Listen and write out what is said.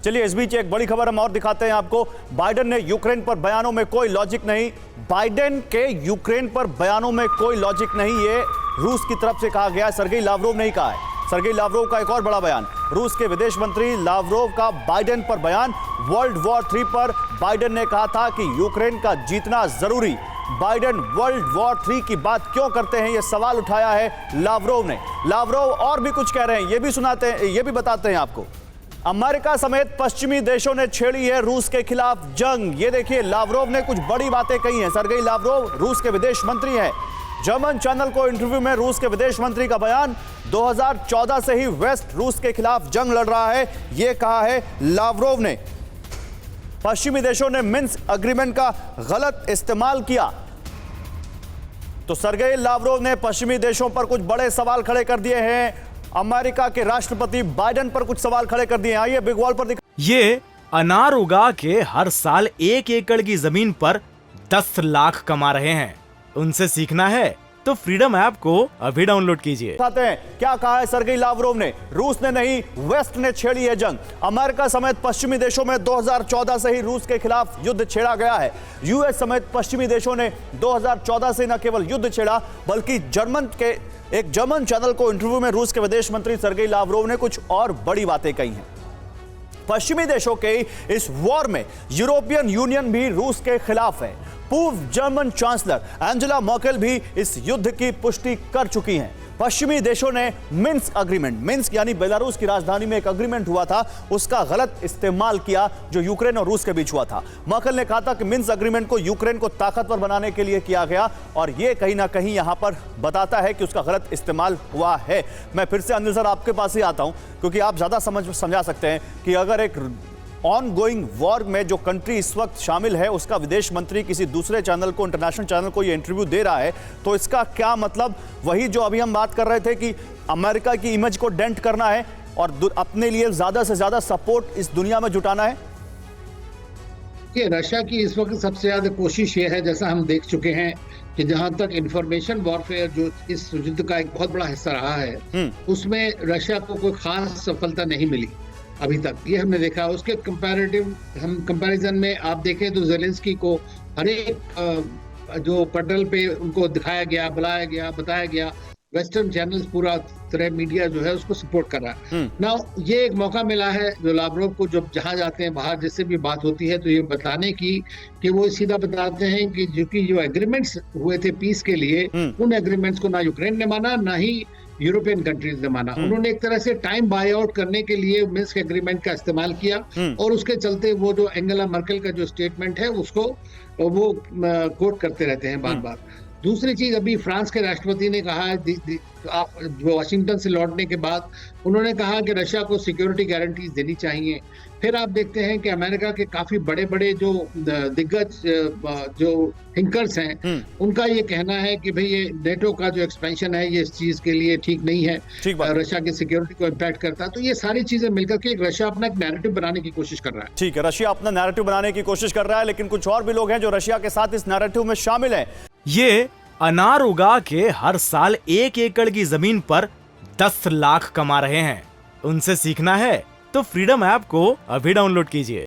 चलिए इस बीच एक बड़ी खबर हम और दिखाते हैं आपको। बाइडेन ने यूक्रेन पर बयानों में कोई लॉजिक नहीं। बाइडेन के यूक्रेन पर बयानों में कोई लॉजिक नहीं, ये रूस की तरफ से कहा गया। सर्गेई लावरोव ने कहा है। सर्गेई लावरोव का एक और बड़ा बयान, रूस के विदेश मंत्री लावरोव का बाइडेन पर बयान। वर्ल्ड वॉर 3 पर बाइडेन ने कहा था कि यूक्रेन का जीतना जरूरी। बाइडेन वर्ल्ड वॉर 3 की बात क्यों करते हैं, यह सवाल उठाया है लावरोव ने। लावरोव और भी कुछ कह रहे हैं, ये भी बताते हैं आपको। अमेरिका समेत पश्चिमी देशों ने छेड़ी है रूस के खिलाफ जंग। ये देखिए, लावरोव ने कुछ बड़ी बातें कही हैं। सर्गेई लावरोव रूस के विदेश मंत्री हैं। जर्मन चैनल को इंटरव्यू में रूस के विदेश मंत्री का बयान, 2014 से ही वेस्ट रूस के खिलाफ जंग लड़ रहा है, यह कहा है लावरोव ने। पश्चिमी देशों ने मिन्स्क एग्रीमेंट का गलत इस्तेमाल किया। तो सर्गेई लावरोव ने पश्चिमी देशों पर कुछ बड़े सवाल खड़े कर दिए हैं। अमेरिका के राष्ट्रपति बाइडेन पर कुछ सवाल खड़े कर दिए। आइए बिग वॉल पर ये अनार उगा के हर साल 1 एकड़ की जमीन पर 10 लाख कमा रहे हैं। उनसे सीखना है तो फ्रीडम ऐप को अभी डाउनलोड कीजिए। क्या कहा है सर्गेई लावरोव ने? रूस ने नहीं, वेस्ट ने छेड़ी है जंग। अमेरिका समेत पश्चिमी देशों में 2014 से ही रूस के खिलाफ युद्ध छेड़ा गया है। यूएस समेत पश्चिमी देशों ने 2014 से न केवल युद्ध छेड़ा, बल्कि एक जर्मन चैनल को इंटरव्यू में रूस के विदेश मंत्री सर्गेई लावरोव ने कुछ और बड़ी बातें कही हैं। पश्चिमी देशों के इस वॉर में यूरोपियन यूनियन भी रूस के खिलाफ है। पूर्व जर्मन चांसलर एंजेला मर्केल भी इस युद्ध की पुष्टि कर चुकी हैं। पश्चिमी देशों ने मिन्स्क यानी बेलारूस की राजधानी में एक एग्रीमेंट हुआ था, उसका गलत इस्तेमाल किया जो यूक्रेन और रूस के बीच हुआ था। मर्केल ने कहा था कि मिन्स्क एग्रीमेंट को यूक्रेन को ताकतवर बनाने के लिए किया गया, और यह कहीं ना कहीं यहां पर बताता है कि उसका गलत इस्तेमाल हुआ है। मैं फिर से अनिल सर आपके पास ही आता हूं, क्योंकि आप ज्यादा समझा सकते हैं कि अगर एक ऑन गोइंग वॉर में जो कंट्री इस वक्त शामिल है, उसका विदेश मंत्री किसी दूसरे चैनल को, इंटरनेशनल चैनल को ये इंटरव्यू दे रहा है, तो इसका क्या मतलब? वही जो अभी हम बात कर रहे थे कि अमेरिका की इमेज को डेंट करना है और अपने लिए ज्यादा से ज्यादा सपोर्ट इस दुनिया में जुटाना है। ये रशिया की इस वक्त सबसे ज्यादा कोशिश ये है, जैसा हम देख चुके हैं कि जहां तक इंफॉर्मेशन वॉरफेयर जो इस युद्ध का एक बहुत बड़ा हिस्सा रहा है, उसमें रशिया को कोई खास सफलता नहीं मिली अभी तक। ये हमने देखा। उसके कंपैरिजन में आप देखें तो ज़ेलेंस्की को हर एक जो पटल पे उनको दिखाया गया, बुलाया गया, बताया गया। वेस्टर्न चैनल्स, पूरा तरह मीडिया जो है उसको सपोर्ट कर रहा है। ना ये एक मौका मिला है जो लावरोव को, जब जहां जाते हैं बाहर जिससे भी बात होती है, तो ये बताने की कि वो सीधा बताते हैं कि जो एग्रीमेंट्स हुए थे पीस के लिए, उन एग्रीमेंट्स को ना यूक्रेन ने माना, ना ही यूरोपियन कंट्रीज ने माना। उन्होंने एक तरह से टाइम बाय आउट करने के लिए मिन्स्क एग्रीमेंट का इस्तेमाल किया, और उसके चलते वो जो एंजेला मर्केल का जो स्टेटमेंट है उसको वो कोट करते रहते हैं बार बार। दूसरी चीज, अभी फ्रांस के राष्ट्रपति ने कहा है वाशिंगटन से लौटने के बाद, उन्होंने कहा कि रशिया को सिक्योरिटी गारंटीज देनी चाहिए। फिर आप देखते हैं कि अमेरिका के काफी बड़े बड़े जो दिग्गज जो थिंकर्स हैं, उनका ये कहना है कि भाई ये नेटो का जो एक्सपेंशन है ये इस चीज के लिए ठीक नहीं है, रशिया की सिक्योरिटी को इम्पैक्ट करता है। तो ये सारी चीजें मिलकर के रशिया अपना एक नैरेटिव बनाने की कोशिश कर रहा है। ठीक है, रशिया अपना नैरेटिव बनाने की कोशिश कर रहा है, लेकिन कुछ और भी लोग हैं जो रशिया के साथ इस नैरेटिव में शामिल हैं। ये अनार उगा के हर साल 1 एकड़ की जमीन पर 10 लाख कमा रहे हैं। उनसे सीखना है तो फ्रीडम ऐप को अभी डाउनलोड कीजिए।